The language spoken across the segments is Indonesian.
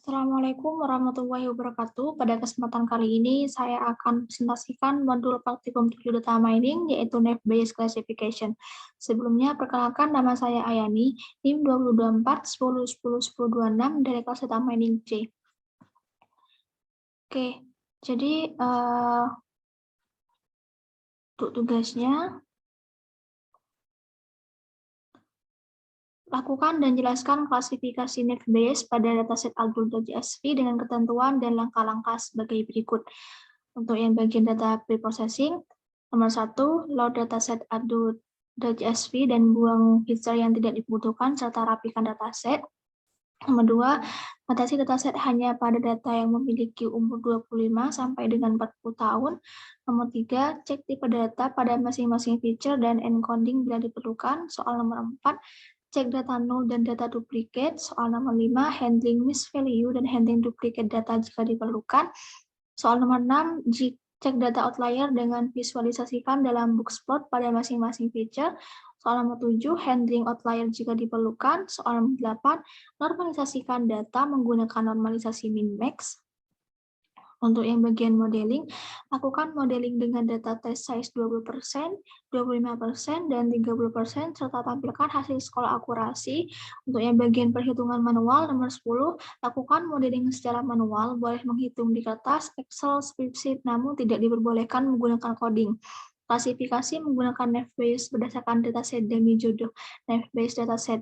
Assalamualaikum warahmatullahi wabarakatuh. Pada kesempatan kali ini, saya akan presentasikan modul praktikum 7 data mining, yaitu Naive Bayes Classification. Sebelumnya, perkenalkan nama saya Ayani, NIM 2024 10 10 10 26 dari kelas data mining C. Oke, jadi untuk tugasnya, lakukan dan jelaskan klasifikasi Naive Bayes pada dataset Aldol.jsv dengan ketentuan dan langkah-langkah sebagai berikut. Untuk yang bagian data preprocessing, nomor 1, load dataset Aldol.jsv dan buang feature yang tidak dibutuhkan serta rapikan dataset. Nomor 2, batasi dataset hanya pada data yang memiliki umur 25 sampai dengan 40 tahun. Nomor 3, cek tipe data pada masing-masing feature dan encoding bila diperlukan. Soal nomor 4, cek data null dan data duplicate. Soal nomor 5, handling misvalue dan handling duplicate data jika diperlukan. Soal nomor 6, cek data outlier dengan visualisasikan dalam boxplot pada masing-masing feature. Soal nomor 7, handling outlier jika diperlukan. Soal nomor 8, normalisasikan data menggunakan normalisasi min-max. Untuk yang bagian modeling, lakukan modeling dengan data test size 20%, 25%, dan 30%, serta tampilkan hasil sekolah akurasi. Untuk yang bagian perhitungan manual, nomor 10, lakukan modeling secara manual, boleh menghitung di kertas, Excel, spreadsheet, namun tidak diperbolehkan menggunakan coding. Klasifikasi menggunakan Naive Bayes berdasarkan dataset dummy jodoh Naive Bayes dataset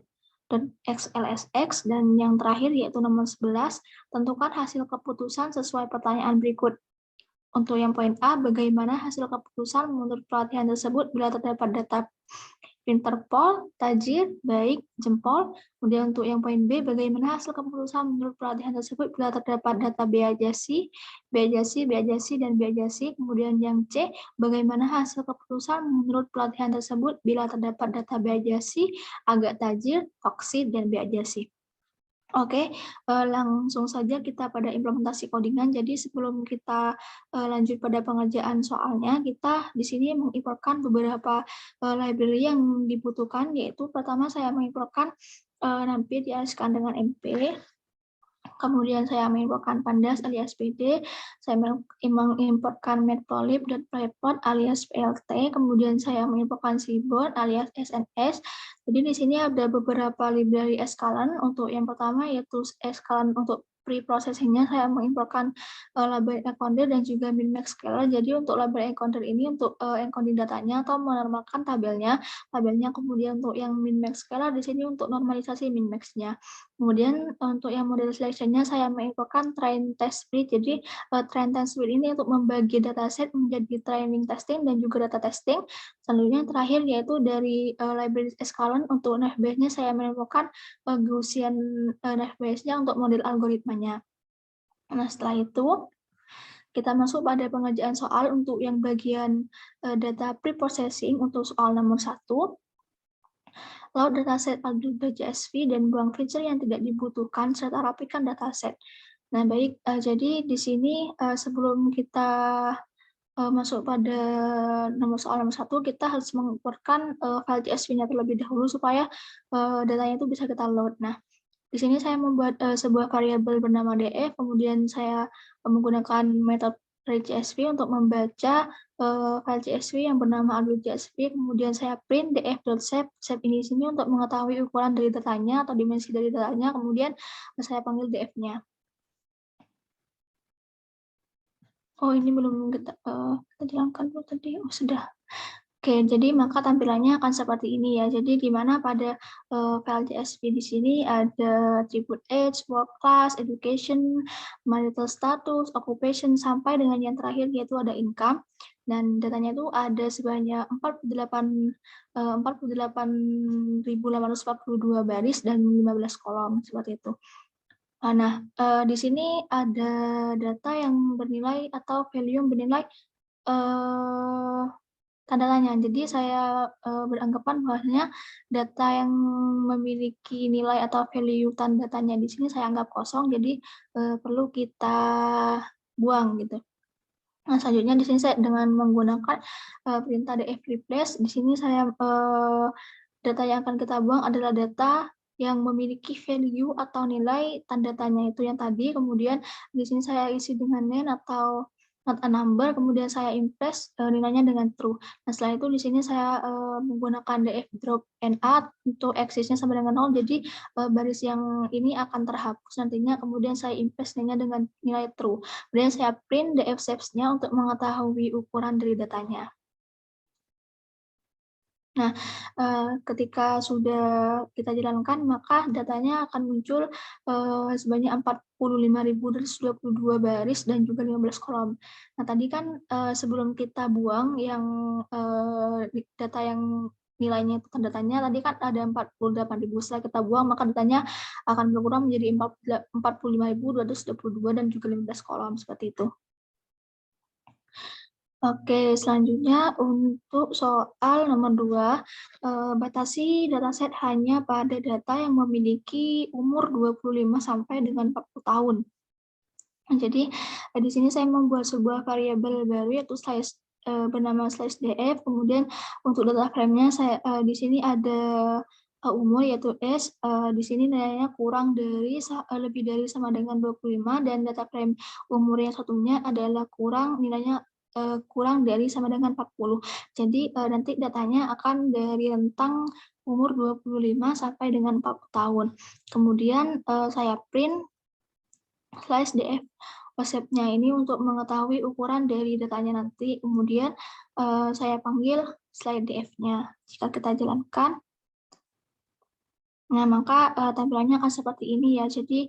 .xlsx, dan yang terakhir yaitu nomor 11, tentukan hasil keputusan sesuai pertanyaan berikut. Untuk yang poin A, bagaimana hasil keputusan menurut pelatihan tersebut bila terdapat data Interpol, tajir, baik, jempol. Kemudian untuk yang poin B, bagaimana hasil keputusan menurut pelatihan tersebut bila terdapat data Beajasi, dan Beajasi. Kemudian yang C, bagaimana hasil keputusan menurut pelatihan tersebut bila terdapat data Beajasi, agak tajir, toksid, dan Beajasi. Oke, langsung saja kita pada implementasi codingan. Jadi sebelum kita lanjut pada pengerjaan soalnya, kita di sini mengimportkan beberapa library yang dibutuhkan, yaitu pertama saya mengimportkan NumPy dialaskan dengan MP. Kemudian saya mengimportkan pandas alias PD, saya mengimportkan matplotlib dan playplot alias plt, kemudian saya mengimportkan seaborn alias sns. Jadi di sini ada beberapa library scalan. Untuk yang pertama yaitu scalan untuk pre-processingnya saya mengimportkan library encoder dan juga min-max scaler. Jadi untuk library encoder ini untuk encoding datanya atau menormalkan tabelnya, kemudian untuk yang min-max scaler di sini untuk normalisasi min-max-nya. Kemudian untuk yang model selection-nya saya mengimportkan train test split. Jadi train test split ini untuk membagi dataset menjadi training testing dan juga data testing. Selanjutnya terakhir yaitu dari library scalan untuk Naive Bayes-nya saya menemukan Gaussian Naive Bayes-nya untuk model algoritmanya. Nah, setelah itu kita masuk pada pengerjaan soal untuk yang bagian data pre-processing. Untuk soal nomor 1, load dataset Aldol.jsv dan buang feature yang tidak dibutuhkan serta rapikan dataset. Nah, baik, jadi di sini sebelum kita masuk pada soal nomor 1, kita harus mengimportkan file CSV-nya terlebih dahulu supaya datanya itu bisa kita load. Nah, di sini saya membuat sebuah variabel bernama df, kemudian saya menggunakan metode read.csv untuk membaca file CSV yang bernama Aldol.jsv, kemudian saya print df.shape. Shape ini di sini untuk mengetahui ukuran dari datanya atau dimensi dari datanya, kemudian saya panggil df-nya. Oh, ini belum kita jalankan dulu tadi. Oh, sudah. Oke, jadi maka tampilannya akan seperti ini ya. Jadi di mana pada file CSV di sini ada attribute age, work class, education, marital status, occupation, sampai dengan yang terakhir yaitu ada income. Dan datanya itu ada sebanyak 48.842 baris dan 15 kolom seperti itu. Nah, di sini ada data yang bernilai atau value yang bernilai tanda tanya. Jadi saya beranggapan bahwasanya data yang memiliki nilai atau value tanda tanya di sini saya anggap kosong, jadi perlu kita buang gitu. Nah, selanjutnya di sini saya dengan menggunakan perintah df replace. Di sini saya data yang akan kita buang adalah data yang memiliki value atau nilai tanda tanya itu yang tadi, kemudian di sini saya isi dengan name atau not a number, kemudian saya impress nilainya dengan true. Nah, setelah itu di sini saya menggunakan df drop and add untuk axisnya sama dengan 0, jadi baris yang ini akan terhapus nantinya, kemudian saya impress nilainya dengan nilai true. Kemudian saya print df shapes-nya untuk mengetahui ukuran dari datanya. Nah, ketika sudah kita jalankan, maka datanya akan muncul sebanyak 45.222 baris dan juga 15 kolom. Nah, tadi kan sebelum kita buang yang data yang nilainya itu tanda tanya, tadi kan ada 48.000. Setelah kita buang, maka datanya akan berkurang menjadi 45.222 dan juga 15 kolom, seperti itu. Oke, selanjutnya untuk soal nomor 2, batasi dataset hanya pada data yang memiliki umur 25 sampai dengan 40 tahun. Jadi, di sini saya membuat sebuah variabel baru yaitu slice bernama /df, kemudian untuk data frame-nya saya di sini ada umur yaitu S, di sini nilainya kurang dari lebih dari sama dengan 25, dan data frame umur yang satunya adalah nilainya kurang dari sama dengan 40. Jadi nanti datanya akan dari rentang umur 25 sampai dengan 40 tahun. Kemudian saya print /df konsepnya ini untuk mengetahui ukuran dari datanya nanti. Kemudian saya panggil /df-nya. Jika kita jalankan, nah, maka tampilannya akan seperti ini ya. Jadi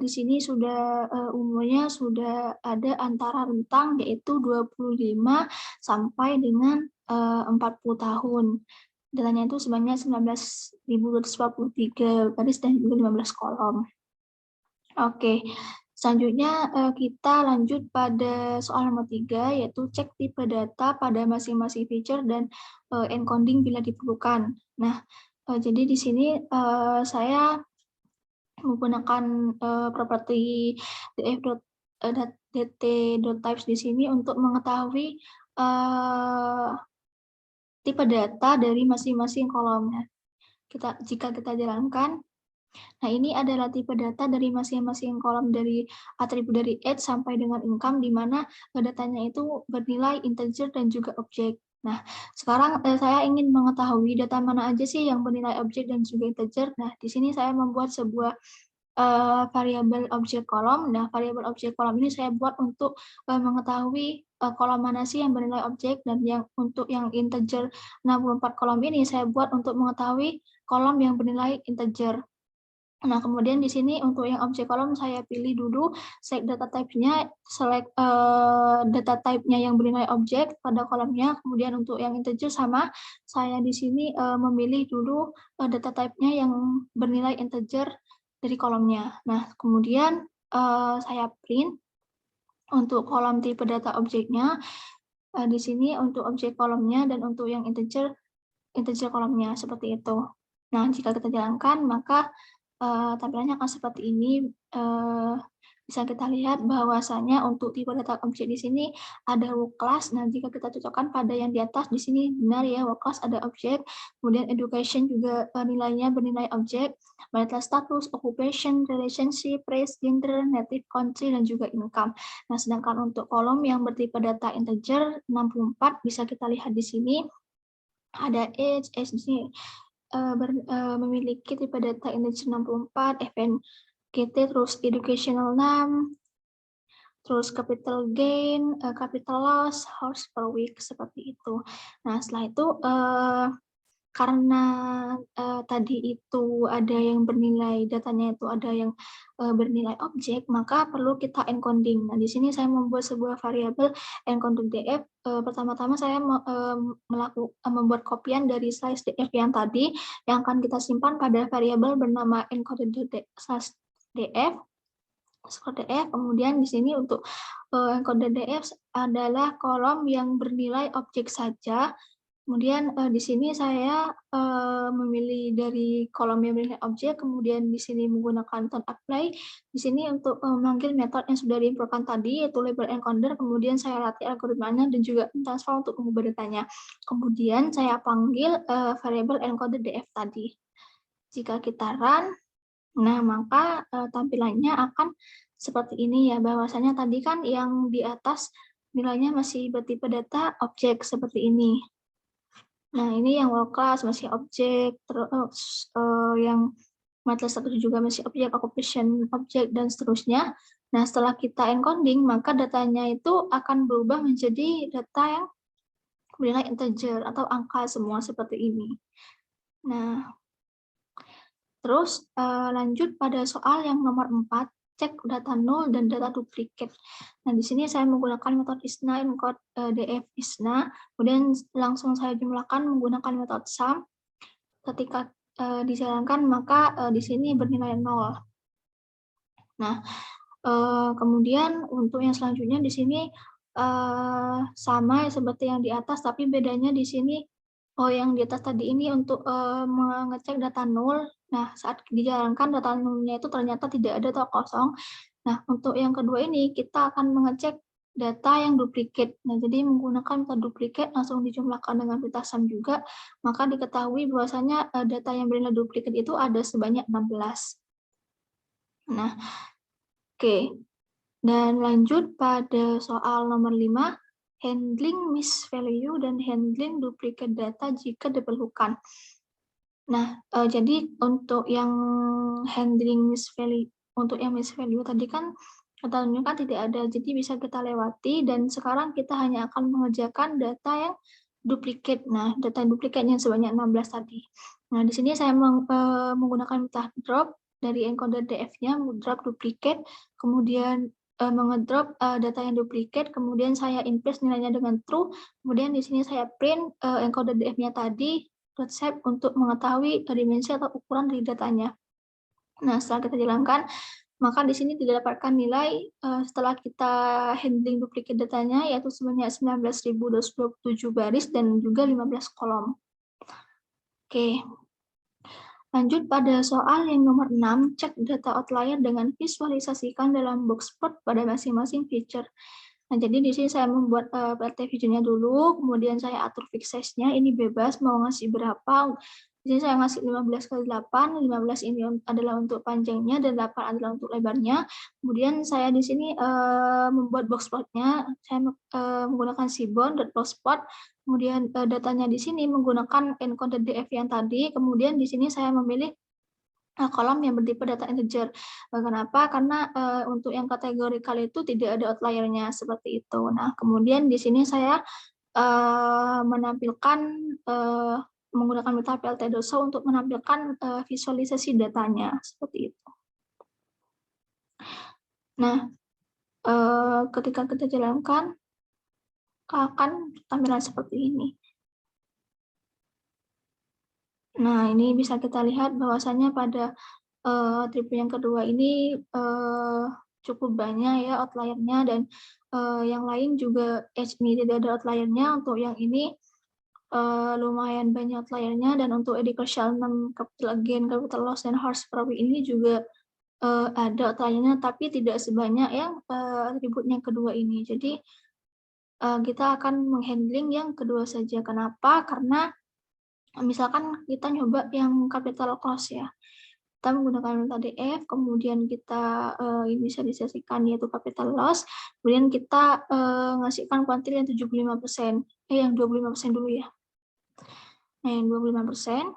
di sini sudah umurnya sudah ada antara rentang yaitu 25 sampai dengan 40 tahun. Datanya itu sebanyak 19.243 baris dan juga 15 kolom. Oke, selanjutnya kita lanjut pada soal nomor 3, yaitu cek tipe data pada masing-masing feature dan encoding bila diperlukan. Nah, jadi di sini saya menggunakan properti df.dt.types di sini untuk mengetahui tipe data dari masing-masing kolomnya. Jika kita jalankan, nah ini adalah tipe data dari masing-masing kolom dari atribut dari age sampai dengan income, di mana datanya itu bernilai integer dan juga objek. Nah, sekarang saya ingin mengetahui data mana aja sih yang bernilai objek dan juga integer. Nah, di sini saya membuat sebuah variabel objek kolom. Nah, variabel objek kolom ini saya buat untuk mengetahui kolom mana sih yang bernilai objek, dan untuk yang integer 64 kolom ini saya buat untuk mengetahui kolom yang bernilai integer. Nah, kemudian di sini untuk yang objek kolom saya pilih dulu select data type-nya, select data type-nya yang bernilai objek pada kolomnya. Kemudian untuk yang integer sama, saya di sini memilih dulu data type-nya yang bernilai integer dari kolomnya. Nah, kemudian saya print untuk kolom tipe data objeknya. Di sini untuk objek kolomnya dan untuk yang integer kolomnya, seperti itu. Nah, jika kita jalankan, maka tampilannya akan seperti ini. Bisa kita lihat bahwasanya untuk tipe data objek di sini ada work class. Nah, jika kita cocokkan pada yang di atas, di sini benar ya, work class ada objek. Kemudian education juga nilainya bernilai objek. Marital status, occupation, relationship, race, gender, native country, dan juga income. Nah, sedangkan untuk kolom yang bertipe data integer 64 bisa kita lihat di sini ada age di sini memiliki tipe data integer 64, FNGT, terus educational name, terus capital gain, capital loss, hours per week, seperti itu. Nah, setelah itu karena tadi itu ada yang bernilai, datanya itu ada yang bernilai objek, maka perlu kita encoding. Nah, di sini saya membuat sebuah variabel encoding df. Pertama-tama saya membuat kopian dari slice df yang tadi, yang akan kita simpan pada variabel bernama encoding.df. Kemudian di sini untuk encoding df adalah kolom yang bernilai objek saja. Kemudian di sini saya memilih dari kolom yang bernilai objek, kemudian di sini menggunakan turn apply. Di sini untuk memanggil metode yang sudah diinputkan tadi, yaitu label encoder, kemudian saya latih algoritmanya dan juga transfer untuk mengubah datanya. Kemudian saya panggil variabel encoder df tadi. jika kita run, nah maka tampilannya akan seperti ini ya, bahwasanya tadi kan yang di atas nilainya masih bertipe data objek seperti ini. Nah ini yang world class masih objek, terus yang MATLAB 1 juga masih objek, occupation objek, dan seterusnya. Nah setelah kita encoding, maka datanya itu akan berubah menjadi data yang bernilai integer atau angka semua seperti ini. Nah, terus lanjut pada soal yang nomor 4, cek data null dan data duplikat. Nah, di sini saya menggunakan metode ISNA, encode df ISNA, kemudian langsung saya jumlahkan menggunakan metode sum. Ketika dijalankan, maka di sini bernilai 0. Nah, kemudian untuk yang selanjutnya di sini sama seperti yang di atas, tapi bedanya di sini yang di atas tadi ini untuk mengecek data null. Nah, saat dijalankan data nullnya itu ternyata tidak ada atau kosong. Nah, untuk yang kedua ini kita akan mengecek data yang duplikat. Nah, jadi menggunakan metode duplikat langsung dijumlahkan dengan pita sum juga, maka diketahui bahwasanya data yang bernilai duplikat itu ada sebanyak 16. Nah, oke. Dan lanjut pada soal nomor 5, handling misvalue dan handling duplicate data jika diperlukan. Nah, jadi untuk yang handling misvalue, tadi kan katanya kan tidak ada, jadi bisa kita lewati, dan sekarang kita hanya akan mengerjakan data yang duplicate. Nah, data yang duplicate yang sebanyak 16 tadi. Nah, di sini saya menggunakan metode drop dari encoder df-nya, drop duplicate, kemudian mengedrop data yang duplicate, kemudian saya input nilainya dengan true, kemudian di sini saya print encoder df-nya tadi, shape untuk mengetahui dimensi atau ukuran dari datanya. Nah, setelah kita jalankan, maka di sini didapatkan nilai setelah kita handling duplicate datanya, yaitu sebanyak 19.227 baris dan juga 15 kolom. Oke. Lanjut pada soal yang nomor 6, cek data outlier dengan visualisasikan dalam box plot pada masing-masing feature. Nah, jadi di sini saya membuat PLT visionnya dulu, kemudian saya atur fix size-nya, ini bebas mau ngasih berapa. Di sini saya ngasih 15x8, 15 ini adalah untuk panjangnya dan 8 adalah untuk lebarnya. Kemudian saya di sini membuat box plot-nya, saya menggunakan seaborn.boxplot. Kemudian datanya di sini menggunakan encoder df yang tadi, kemudian di sini saya memilih kolom yang bertipe data integer. Kenapa? Karena untuk yang kategorikal itu tidak ada outliernya seperti itu. Nah, kemudian di sini saya menampilkan menggunakan metode PLT dosa untuk menampilkan visualisasi datanya seperti itu. Nah, ketika kita jalankan akan tampilan seperti ini. Nah, ini bisa kita lihat bahwasanya pada atribut yang kedua ini cukup banyak ya outliernya, dan yang lain juga ini tidak ada outliernya. Untuk yang ini lumayan banyak outliernya, dan untuk Edical Shell 6, capital gain, capital loss, dan horsepower ini juga ada outliernya, tapi tidak sebanyak yang atribut yang kedua ini. Jadi kita akan menghandling yang kedua saja. Kenapa? Karena misalkan kita nyoba yang capital cost ya, kita menggunakan metode df, kemudian kita inisialisasikan yaitu capital loss, kemudian kita ngasihkan kuantil yang 75%, yang 25% dulu ya. Nah, yang 25%,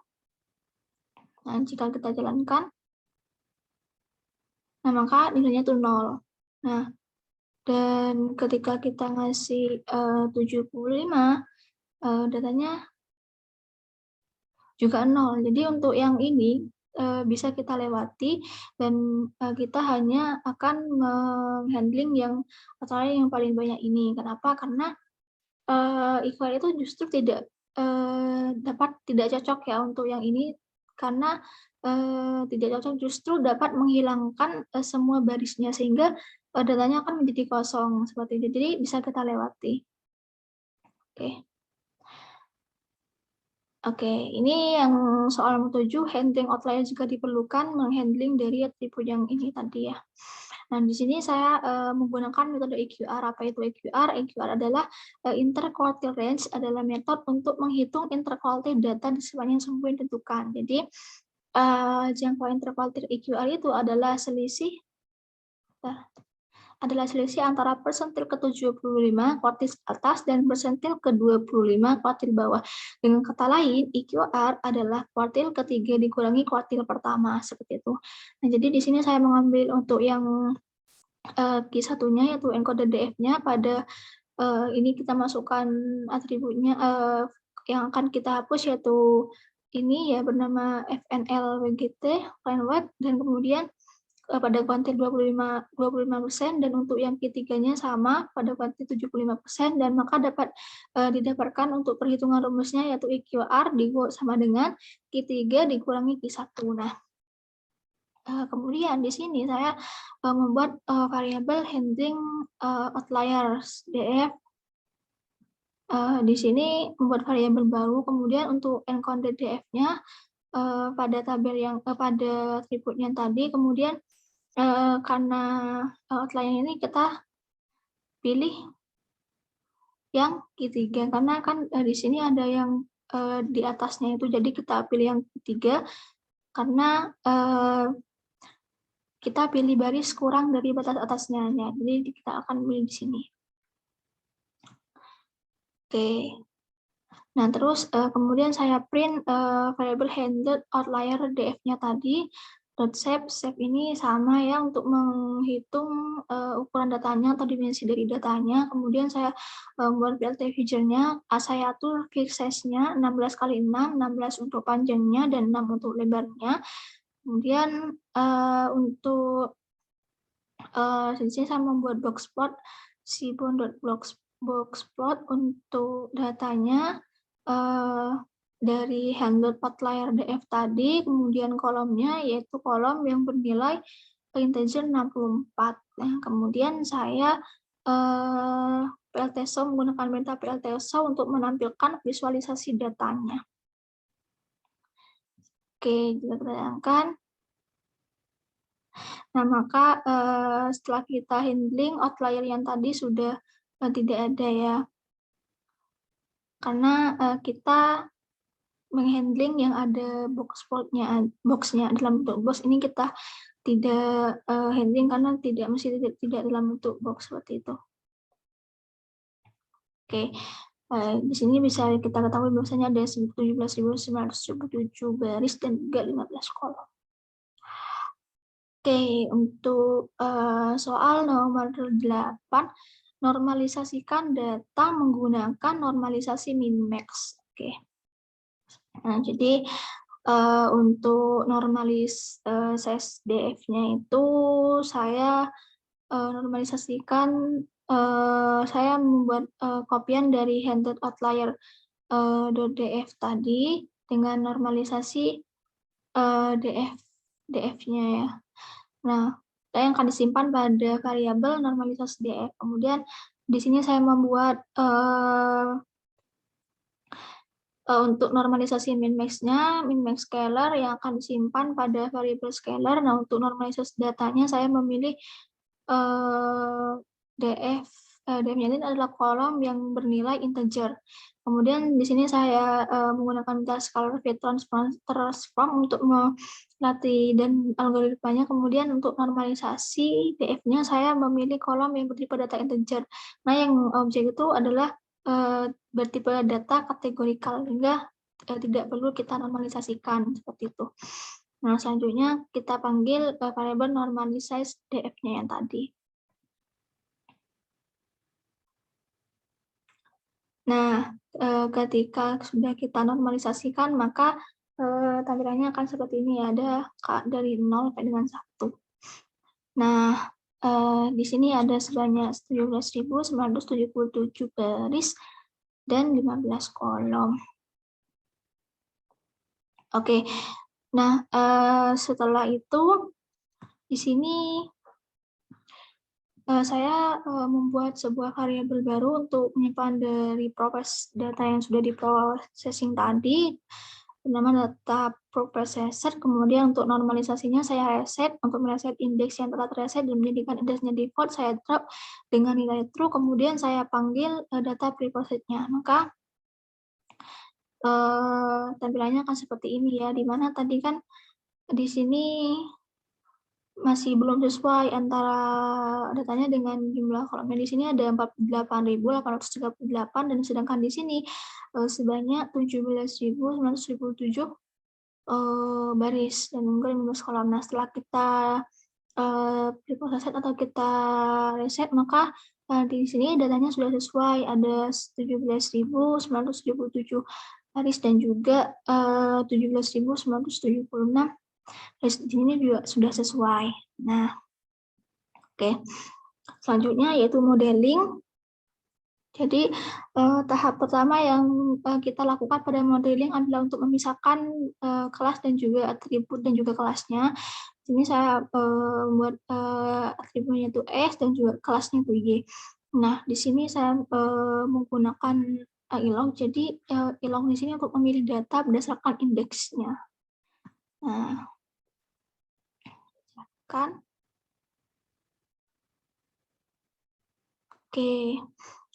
nah jika kita jalankan, nah maka nilainya itu 0. Nah, dan ketika kita ngasih 75, datanya juga 0. Jadi untuk yang ini bisa kita lewati, dan kita hanya akan menghandling yang outlier yang paling banyak ini. Kenapa? Karena equal itu justru tidak cocok ya untuk yang ini, karena tidak cocok, justru dapat menghilangkan semua barisnya, sehingga datanya akan menjadi kosong seperti itu. Jadi bisa kita lewati. Oke. Oke, ini yang soal nomor 7, handling outlier jika diperlukan, menghandling dari atribut yang ini tadi ya. Nah, di sini saya menggunakan metode EQR. Apa itu EQR? EQR adalah interquartile range, adalah metode untuk menghitung interquartile data di sepanjang sumbu yang ditentukan. Jadi, jangkauan interkuartil EQR itu adalah selisih antara persentil ke-75 kuartil atas dan persentil ke-25 kuartil bawah. Dengan kata lain, EQR adalah kuartil ketiga dikurangi kuartil pertama, seperti itu. Nah, jadi di sini saya mengambil untuk yang Q1-nya, yaitu encoded DF-nya. Pada ini kita masukkan atributnya yang akan kita hapus, yaitu ini ya, bernama FNL WGT, Fine Web, dan kemudian pada kuantil 25%, dan untuk yang Q3-nya sama pada kuantil 75%, dan maka dapat didapatkan untuk perhitungan rumusnya, yaitu EQR sama dengan Q3 dikurangi Q1. Nah, kemudian di sini saya membuat variabel handling outliers DF. Di sini membuat variabel baru, kemudian untuk encoded DF-nya pada tabel yang pada atribut yang tadi, kemudian karena outlier ini kita pilih yang Q3, karena kan di sini ada yang di atasnya itu, jadi kita pilih yang Q3 karena kita pilih baris kurang dari batas atasnya, ya. Jadi kita akan pilih di sini. Oke. Nah, terus kemudian saya print variable handled outlier DF-nya tadi. .shape ini sama ya untuk menghitung ukuran datanya atau dimensi dari datanya. Kemudian saya buat PLT figure-nya, saya atur fixed size-nya 16 kali 6, 16 untuk panjangnya dan 6 untuk lebarnya. Kemudian untuk di sini saya membuat boxplot, boxplot untuk datanya dari handled outlier DF tadi, kemudian kolomnya yaitu kolom yang bernilai integer 64. Nah, kemudian saya PLT-show menggunakan perintah PLT-show untuk menampilkan visualisasi datanya. Oke, jika kita bayangkan. Nah, maka setelah kita handling, outlier yang tadi sudah tidak ada ya. Karena kita menghandling yang ada boxnya dalam bentuk box, ini kita tidak handling karena tidak dalam bentuk box seperti itu. Oke, di sini bisa kita ketahui bahwasanya ada 17.977 baris dan juga 15 kolom. Oke, untuk soal nomor 8, normalisasikan data menggunakan normalisasi min-max. Oke. Nah, jadi untuk normalisasi DF-nya itu saya normalisasikan, saya membuat kopian dari handled outlier .df tadi dengan normalisasi DF-nya ya. Nah, yang akan disimpan pada variabel normalisasi DF. Kemudian di sini saya membuat untuk normalisasi min-max-nya, min-max scalar yang akan disimpan pada variabel scalar. Nah, untuk normalisasi datanya saya memilih DF-nya ini adalah kolom yang bernilai integer. Kemudian di sini saya menggunakan scalar transform untuk melatih dan algoritmanya. Kemudian untuk normalisasi DF-nya saya memilih kolom yang bertipe data integer. Nah, yang objek itu adalah bertipe data kategorikal, sehingga tidak perlu kita normalisasikan seperti itu. Nah, selanjutnya kita panggil variabel normalize DF-nya yang tadi. Nah, ketika sudah kita normalisasikan, maka tampilannya akan seperti ini ya, ada dari 0 sampai dengan 1. Nah, di sini ada sebanyak 17.977 baris dan 15 kolom. Oke, nah setelah itu di sini saya membuat sebuah variabel baru untuk menyimpan dari proses data yang sudah diprocessing tadi, bernama data processor. Kemudian untuk normalisasinya saya reset, untuk mereset indeks yang telah terreset dan menjadikan indeksnya default, saya drop dengan nilai true, kemudian saya panggil data preprocess-nya. Maka tampilannya akan seperti ini ya, di mana tadi kan di sini masih belum sesuai antara datanya dengan jumlah kolomnya. Di sini ada 48.838 dan sedangkan di sini sebanyak 17.927 baris dan juga 15 kolom. Nah, setelah kita preprocess atau kita reset, maka di sini datanya sudah sesuai, ada 17.977 baris dan juga 17.976 di sini juga sudah sesuai. Nah, oke. Selanjutnya yaitu modeling. Jadi tahap pertama yang kita lakukan pada modeling adalah untuk memisahkan kelas dan juga atribut dan juga kelasnya. Di sini saya membuat atributnya itu S dan juga kelasnya itu Y. Nah, di sini saya menggunakan ilog. Jadi ilog di sini untuk memilih data berdasarkan indeksnya. Nah, kan. Oke,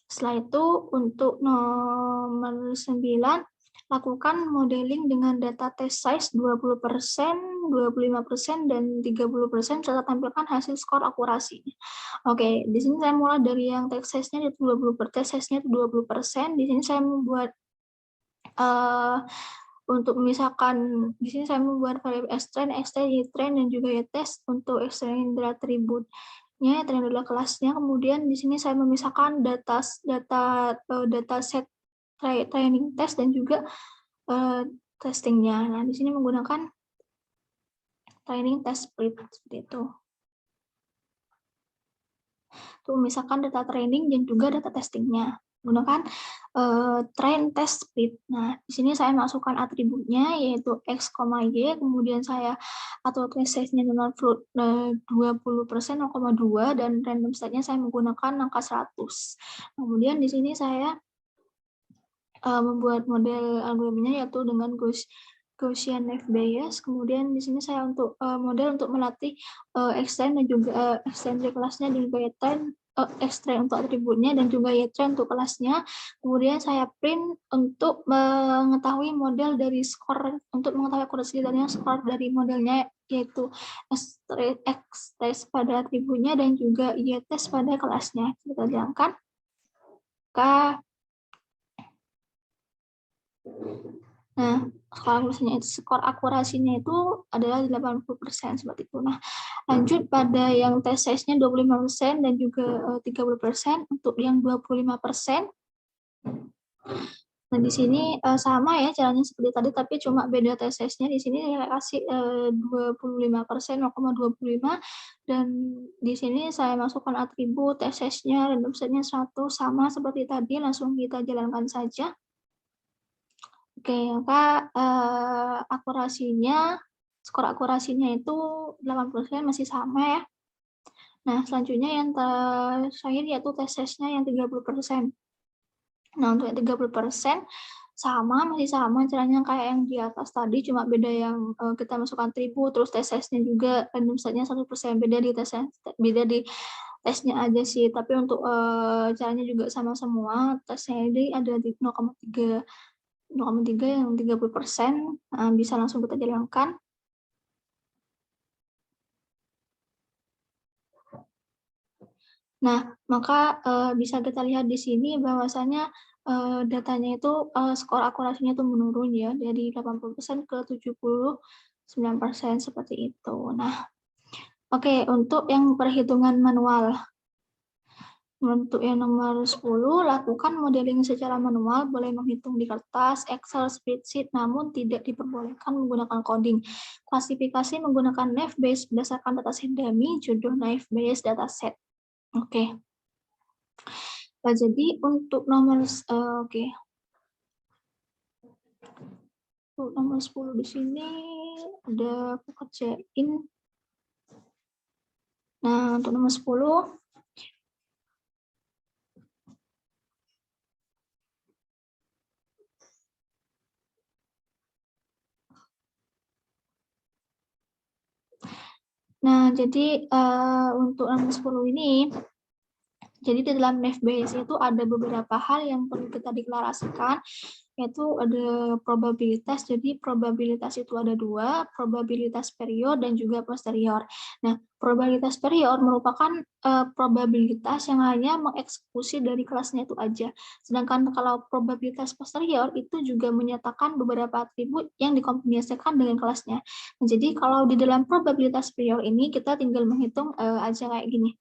setelah itu untuk nomor 9, lakukan modeling dengan data test size 20%, 25%, dan 30% serta tampilkan hasil skor akurasi. Oke, di sini saya mulai dari yang test size-nya itu 20%, test size-nya itu 20%. Di sini saya membuat untuk memisahkan, di sini saya membuat variabel xtrain, xtrain, ytrain, dan juga ytest untuk xtrain dari atribut. Train adalah kelasnya. Kemudian di sini saya memisahkan data set training test dan juga testingnya. Nah, di sini menggunakan training test split seperti itu. Itu memisahkan data training dan juga data testingnya. Menggunakan train test split. Nah, di sini saya masukkan atributnya yaitu x, y, kemudian saya atau test size-nya dengan float 20%, 0,2 dan random state-nya saya menggunakan angka 100. Kemudian di sini saya membuat model algoritmanya yaitu dengan Gaussian Naive Bayes. Kemudian di sini saya untuk model untuk melatih extend dan juga extend dari kelasnya dan juga extend untuk atributnya dan juga ytrain untuk kelasnya. Kemudian saya print untuk mengetahui model dari skor, untuk mengetahui akurasi datanya skor dari modelnya yaitu x-test pada atributnya dan juga y-test pada kelasnya. Kita jalankan. Nah, skor akurasinya itu adalah 80% seperti itu. Nah, lanjut pada yang test size-nya 25% dan juga 30% untuk yang 25%. Nah, di sini sama ya caranya seperti tadi, tapi cuma beda test size-nya. Di sini saya kasih 25%, 0,25, dan di sini saya masukkan atribut test size-nya, random set-nya 100, sama seperti tadi, langsung kita jalankan saja. Oke, maka skor akurasinya itu 80% masih sama ya. Nah, selanjutnya yang terakhir yaitu test size-nya yang 30%. Nah, untuk yang 30% masih sama caranya kayak yang di atas tadi, cuma beda yang kita masukkan atribut, terus test size-nya juga random set-nya 100%, beda di tesnya aja sih, tapi untuk caranya juga sama semua. Tesnya ini ada di 0,3 yang 30%, bisa langsung kita jalankan. Nah, maka bisa kita lihat di sini bahwasanya datanya itu skor akurasinya itu menurun ya, dari 80% ke 79% seperti itu. Nah, oke, untuk yang perhitungan manual. Untuk yang nomor 10, lakukan modeling secara manual, boleh menghitung di kertas, Excel, spreadsheet, namun tidak diperbolehkan menggunakan coding. Klasifikasi menggunakan Naive Bayes berdasarkan dataset dummy, judul Naive Bayes dataset. Oke. Nah, jadi untuk nomor Untuk nomor 10 di sini ada pekerjain. Nah, untuk nomor 10 Nah, jadi untuk nomor 10 ini, jadi di dalam Naive Bayes itu ada beberapa hal yang perlu kita deklarasikan. yaitu ada probabilitas. Jadi probabilitas itu ada dua, probabilitas superior dan juga posterior. Nah, probabilitas superior merupakan probabilitas yang hanya mengeksekusi dari kelasnya itu aja. Sedangkan kalau probabilitas posterior itu juga menyatakan beberapa atribut yang dikombinasikan dengan kelasnya. Nah, jadi kalau di dalam probabilitas superior ini kita tinggal menghitung aja kayak gini.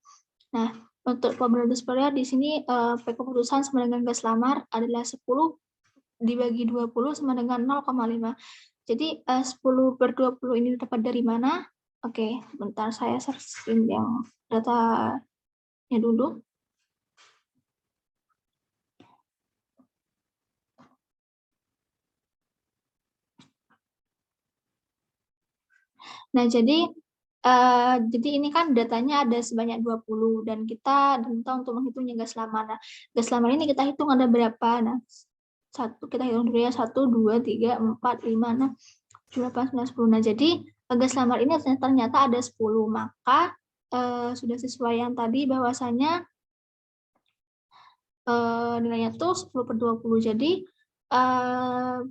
Nah, untuk probabilitas superior di sini P keputusan sama dengan gas lamar adalah 10 dibagi 20 sama dengan 0,5. Jadi 10/20 ini dapat dari mana? Oke, bentar saya searching yang datanya dulu. Nah, jadi ini kan datanya ada sebanyak 20 dan kita diminta untuk menghitungnya gas lamar. Nah, gas lamar ini kita hitung ada berapa? Nah, kita hitung dulu ya, 1, 2, 3, 4, 5, 6, 7, 8, 9, 10. Nah, jadi gas lamar ini ternyata ada 10, maka sudah sesuai yang tadi bahwasanya nilainya tuh 10/20. Jadi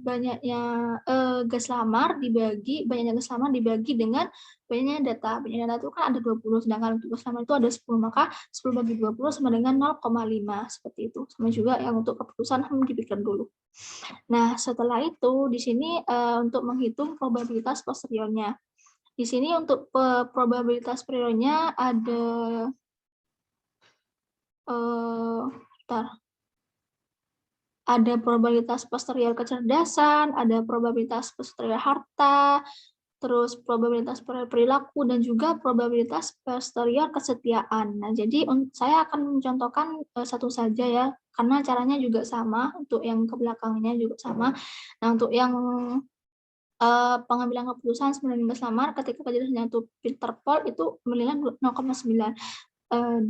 banyaknya gas lamar dibagi dengan banyaknya data. Banyaknya data itu kan ada 20, sedangkan untuk gas lamar itu ada 10, maka 10 bagi 20 sama dengan 0,5 seperti itu. Sama juga yang untuk keputusan dipikir dulu. Nah, setelah itu di sini untuk menghitung probabilitas posteriornya. Di sini untuk probabilitas posteriornya ada ada probabilitas posterior kecerdasan, ada probabilitas posterior harta, terus probabilitas posterior perilaku, dan juga probabilitas posterior kesetiaan. Nah, jadi saya akan mencontohkan satu saja ya, karena caranya juga sama, untuk yang ke belakangnya juga sama. Nah, untuk yang pengambilan keputusan sebenarnya gas lamar ketika kecerdasannya itu Peter-Paul itu nilainya 0,9.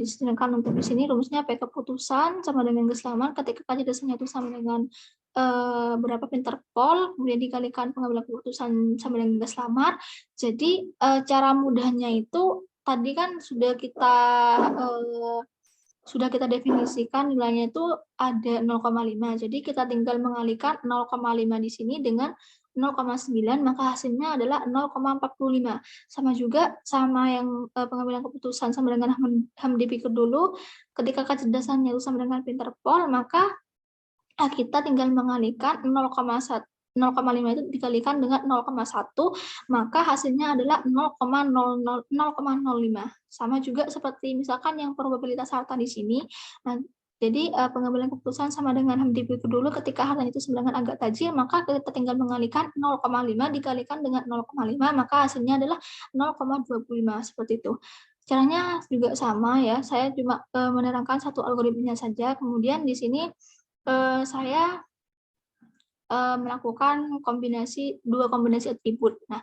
Sedangkan untuk di sini rumusnya P keputusan sama dengan gas lamar ketika kecerdasannya itu sama dengan berapa Peter-Paul, kemudian dikalikan pengambilan keputusan sama dengan gas lamar. Jadi cara mudahnya itu tadi kan sudah kita definisikan nilainya itu ada 0,5. Jadi kita tinggal mengalihkan 0,5 di sini dengan 0,9, maka hasilnya adalah 0,45. Sama juga sama yang pengambilan keputusan sama dengan dipikir dulu, ketika kecerdasannya itu sama dengan Peter-Paul, maka kita tinggal mengalihkan 0,5 itu dikalikan dengan 0,1, maka hasilnya adalah 0,05. Sama juga seperti misalkan yang probabilitas harta di sini. Nah, jadi pengambilan keputusan sama dengan dipikir dulu ketika hartanya itu sama dengan agak tajir, maka kita tinggal mengalihkan 0,5 dikalikan dengan 0,5, maka hasilnya adalah 0,25 seperti itu. Caranya juga sama ya, saya cuma menerangkan satu algoritmanya saja. Kemudian di sini saya melakukan dua kombinasi atribut. Nah,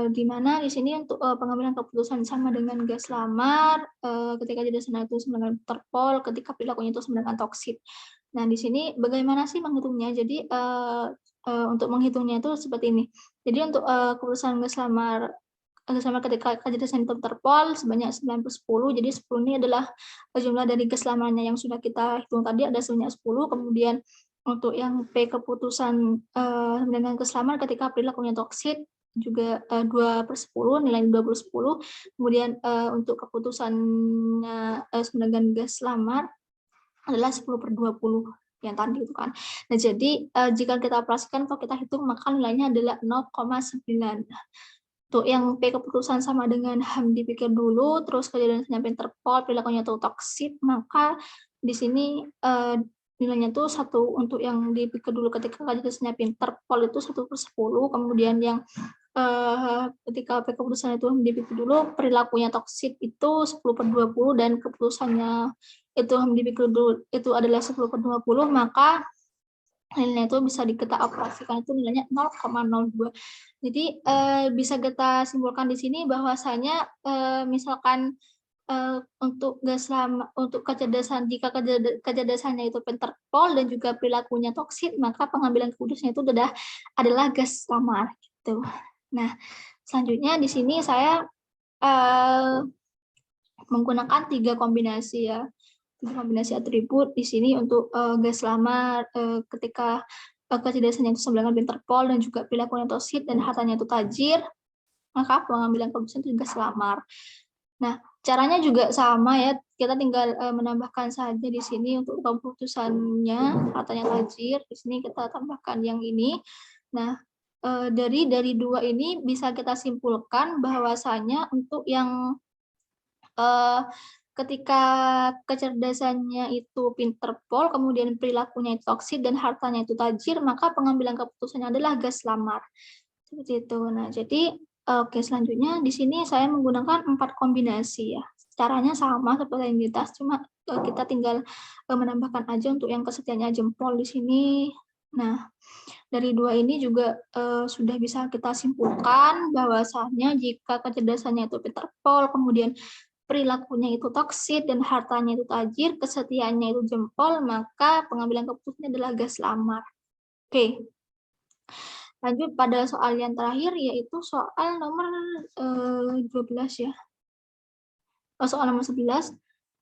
di mana di sini untuk pengambilan keputusan sama dengan gas lamar, ketika kecerdasan itu sama dengan Peter-Paul, ketika perilakunya itu sama dengan toksit. Nah, di sini bagaimana sih menghitungnya? Jadi untuk menghitungnya itu seperti ini. Jadi untuk keputusan gas lamar ketika kecerdasan itu Peter-Paul sebanyak 9/10, jadi 10 ini adalah jumlah dari gas lamarnya yang sudah kita hitung tadi, ada sebanyak 10, kemudian untuk yang P keputusan dengan gas lamar ketika perilakunya toksit juga 2/10, nilai 2/10, kemudian untuk keputusannya dengan gas lamar adalah 10/20 yang tadi itu kan. Nah, jadi jika kita operasikan, kalau kita hitung, maka nilainya adalah 0,9. Untuk yang P keputusan sama dengan dipikir dulu, terus kecerdasannya Peter-Paul, perilakunya tuh toksit, maka di sini nilainya tuh 1 untuk yang dipikir dulu ketika kecerdasannya Peter-Paul itu 1/10, kemudian yang ketika P keputusan itu dipikir dulu, perilakunya toksit itu 10/20, dan keputusannya itu dipikir dulu itu adalah 10/20, maka nilainya itu bisa kita operasikan itu nilainya 0,02. Jadi bisa kita simpulkan di sini bahwasanya misalkan untuk kecerdasan, jika kecerdasannya itu Peter-Paul dan juga perilakunya toksit, maka pengambilan keputusannya itu adalah gas lamar gitu. Nah, selanjutnya di sini saya menggunakan 3 kombinasi ya. kombinasi atribut di sini untuk gas lamar ketika kecerdasannya itu 9 Interpol dan juga perilakunya toksit dan hartanya itu tajir, maka pengambilan keputusan itu gas lamar. Nah, caranya juga sama ya, kita tinggal menambahkan saja di sini untuk keputusannya, hartanya tajir, di sini kita tambahkan yang ini. Nah, dari dua ini bisa kita simpulkan bahwasanya untuk yang ketika kecerdasannya itu Interpol, kemudian perilakunya itu toksit dan hartanya itu tajir, maka pengambilan keputusannya adalah gas lamar. Seperti itu. Nah, jadi oke, selanjutnya di sini saya menggunakan 4 kombinasi ya. Caranya sama seperti yang di tas, cuma kita tinggal menambahkan aja untuk yang kesetiaannya jempol di sini. Nah, dari 2 ini juga sudah bisa kita simpulkan bahwasannya jika kecerdasannya itu Interpol, kemudian perilakunya itu toksit dan hartanya itu tajir, kesetiaannya itu jempol, maka pengambilan keputusannya adalah gas lamar. Oke. Lanjut pada soal yang terakhir, yaitu soal nomor 12 ya. Soal nomor 11,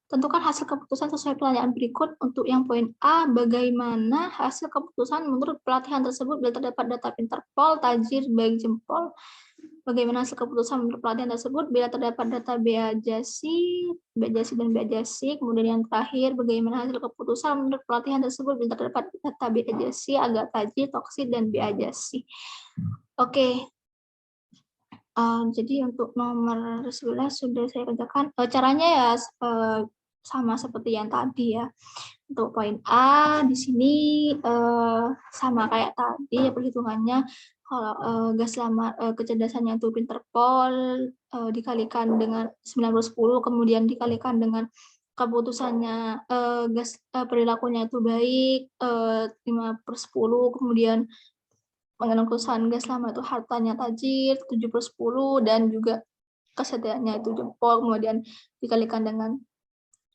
tentukan hasil keputusan sesuai pertanyaan berikut. Untuk yang poin A, bagaimana hasil keputusan menurut pelatihan tersebut bila terdapat data Interpol, tajir, baik jempol. Bagaimana hasil keputusan menurut pelatihan tersebut bila terdapat data BAJASI, dan BAJASI. Kemudian yang terakhir, bagaimana hasil keputusan menurut pelatihan tersebut bila terdapat data BAJASI, agak tajir, toksit, dan BAJASI. Oke. Jadi untuk nomor 11 sudah saya kerjakan. Caranya ya sama seperti yang tadi ya. Untuk poin A di sini sama kayak tadi ya perhitungannya. Kalau gas lamar kecerdasannya itu Interpol dikalikan dengan 9/10, kemudian dikalikan dengan keputusannya gas perilakunya itu baik 5/10, kemudian pengeluaran gas lama itu hartanya tajir 7/10 dan juga kesetiaannya itu jempol, kemudian dikalikan dengan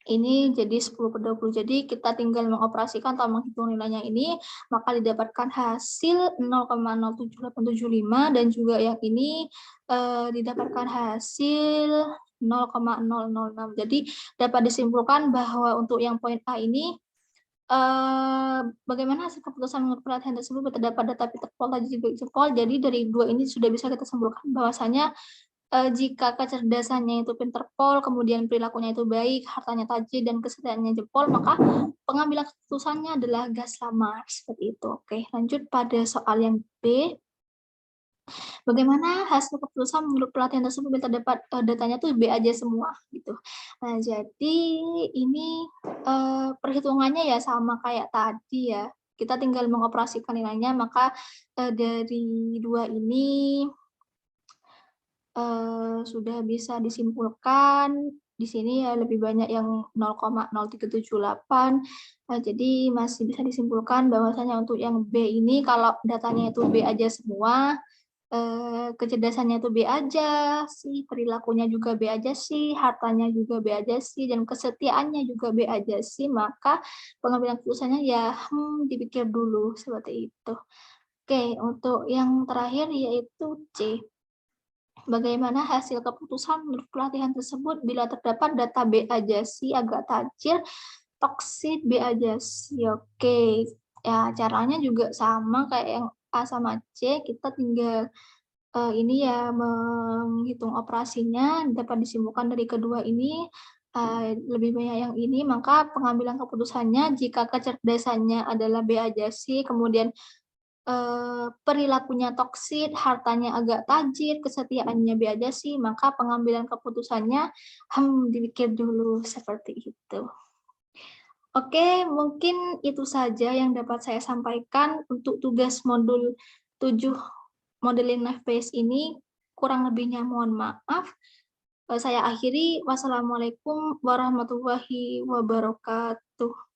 ini jadi 10/20. Jadi kita tinggal mengoperasikan atau menghitung nilainya ini, maka didapatkan hasil 0,07875 dan juga yang ini didapatkan hasil 0,006. Jadi dapat disimpulkan bahwa untuk yang poin A ini bagaimana hasil keputusan menurut pelatihan tersebut terdapat data Interpol tajir jempol. Jadi dari 2 ini sudah bisa kita simpulkan bahwasanya jika kecerdasannya itu Interpol, kemudian perilakunya itu baik, hartanya tajir, dan kesetiaannya jempol, maka pengambilan keputusannya adalah gas lamar. Seperti itu. Oke, lanjut pada soal yang B. Bagaimana hasil keputusan menurut pelatihan tersebut bila terdapat datanya tuh B aja semua gitu. Nah, jadi ini perhitungannya ya sama kayak tadi ya. Kita tinggal mengoperasikan nilainya, maka dari 2 ini sudah bisa disimpulkan di sini ya lebih banyak yang 0,0378. Jadi masih bisa disimpulkan bahwasanya untuk yang B ini kalau datanya itu B aja semua, kecerdasannya itu B aja sih, perilakunya juga B aja sih, hartanya juga B aja sih, dan kesetiaannya juga B aja sih, maka pengambilan keputusannya ya dipikir dulu seperti itu. Oke, untuk yang terakhir yaitu C. Bagaimana hasil keputusan menurut pelatihan tersebut bila terdapat data BAJASI, agak tajir, toksit BAJASI. Oke, ya caranya juga sama kayak yang A sama C, kita tinggal ini ya menghitung operasinya, dapat disimpulkan dari kedua ini lebih banyak yang ini, maka pengambilan keputusannya jika kecerdasannya adalah BAJASI, kemudian perilakunya toksit, hartanya agak tajir, kesetiaannya BAJASI, maka pengambilan keputusannya dipikir dulu seperti itu. Oke, mungkin itu saja yang dapat saya sampaikan untuk tugas modul 7 modeling NAVBase ini. Kurang lebihnya mohon maaf. Saya akhiri. Wassalamualaikum warahmatullahi wabarakatuh.